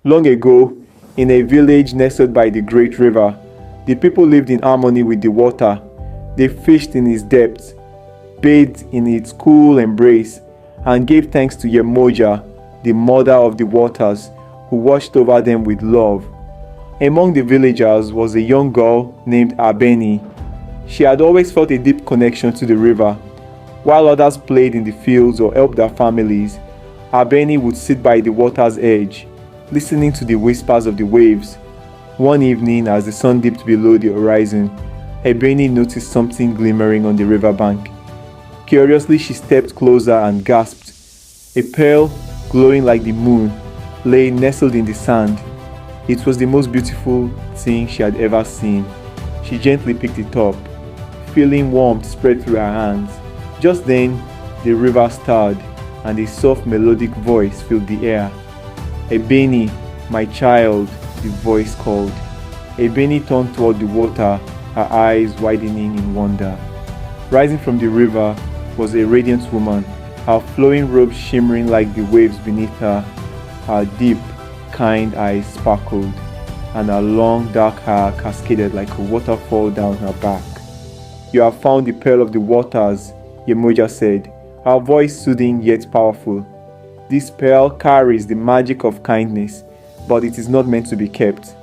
Long ago, in a village nestled by the great river, the people lived in harmony with the water. They fished in its depths, bathed in its cool embrace, and gave thanks to Yemoja, the mother of the waters, who watched over them with love. Among the villagers was a young girl named Abeni. She had always felt a deep connection to the river. While others played in the fields or helped their families, Abeni would sit by the water's edge, listening to the whispers of the waves. One evening, as the sun dipped below the horizon, Abeni noticed something glimmering on the riverbank. Curiously, she stepped closer and gasped. A pearl, glowing like the moon, lay nestled in the sand. It was the most beautiful thing she had ever seen. She gently picked it up, feeling warmth spread through her hands. Just then, the river stirred, and a soft melodic voice filled the air. "Abeni, my child," the voice called. Abeni turned toward the water, her eyes widening in wonder. Rising from the river was a radiant woman, her flowing robe shimmering like the waves beneath her. Her deep, kind eyes sparkled, and her long dark hair cascaded like a waterfall down her back. "You have found the pearl of the waters," Yemoja said, her voice soothing yet powerful. "This pearl carries the magic of kindness, but it is not meant to be kept.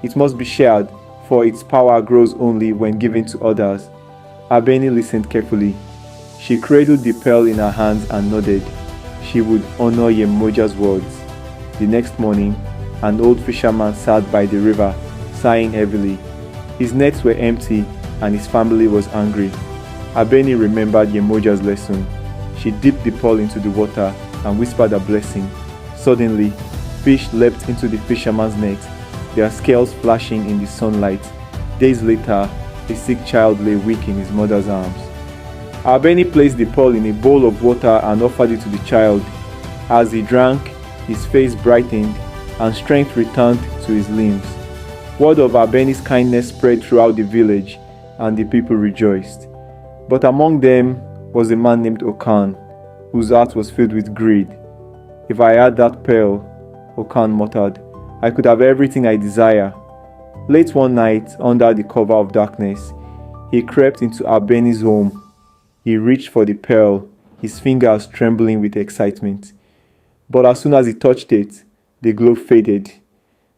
It must be shared, for its power grows only when given to others." Abeni listened carefully. She cradled the pearl in her hands and nodded. She would honor Yemoja's words. The next morning, an old fisherman sat by the river, sighing heavily. His nets were empty and his family was hungry. Abeni remembered Yemoja's lesson. She dipped the pearl into the water and whispered a blessing. Suddenly, fish leapt into the fisherman's net, their scales flashing in the sunlight. Days later, a sick child lay weak in his mother's arms. Abeni placed the pearl in a bowl of water and offered it to the child. As he drank, his face brightened and strength returned to his limbs. Word of Abeni's kindness spread throughout the village, and the people rejoiced. But among them was a man named Okan, whose heart was filled with greed. "If I had that pearl," Okan muttered, "I could have everything I desire." Late one night, under the cover of darkness, he crept into Abeni's home. He reached for the pearl, his fingers trembling with excitement. But as soon as he touched it, the glow faded.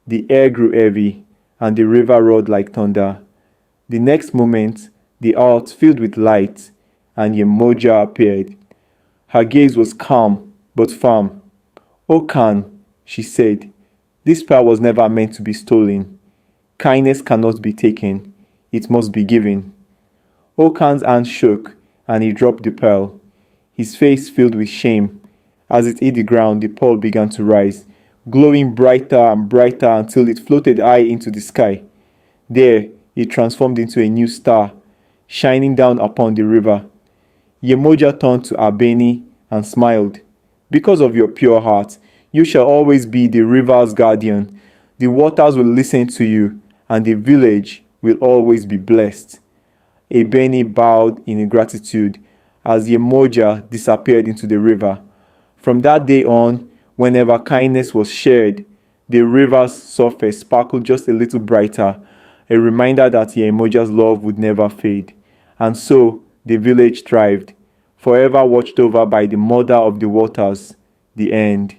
The air grew heavy, and the river roared like thunder. The next moment, the earth filled with light, and Yemoja appeared. Her gaze was calm, but firm. "O Khan," she said, "this pearl was never meant to be stolen. Kindness cannot be taken, it must be given." O Khan's hand shook, and he dropped the pearl. His face filled with shame. As it hit the ground, the pearl began to rise, glowing brighter and brighter until it floated high into the sky. There, it transformed into a new star, shining down upon the river. Yemoja turned to Abeni and smiled. "Because of your pure heart, you shall always be the river's guardian. The waters will listen to you, and the village will always be blessed." Abeni bowed in gratitude as Yemoja disappeared into the river. From that day on, whenever kindness was shared, the river's surface sparkled just a little brighter, a reminder that Yemoja's love would never fade. And so, the village thrived, forever watched over by the mother of the waters. The end.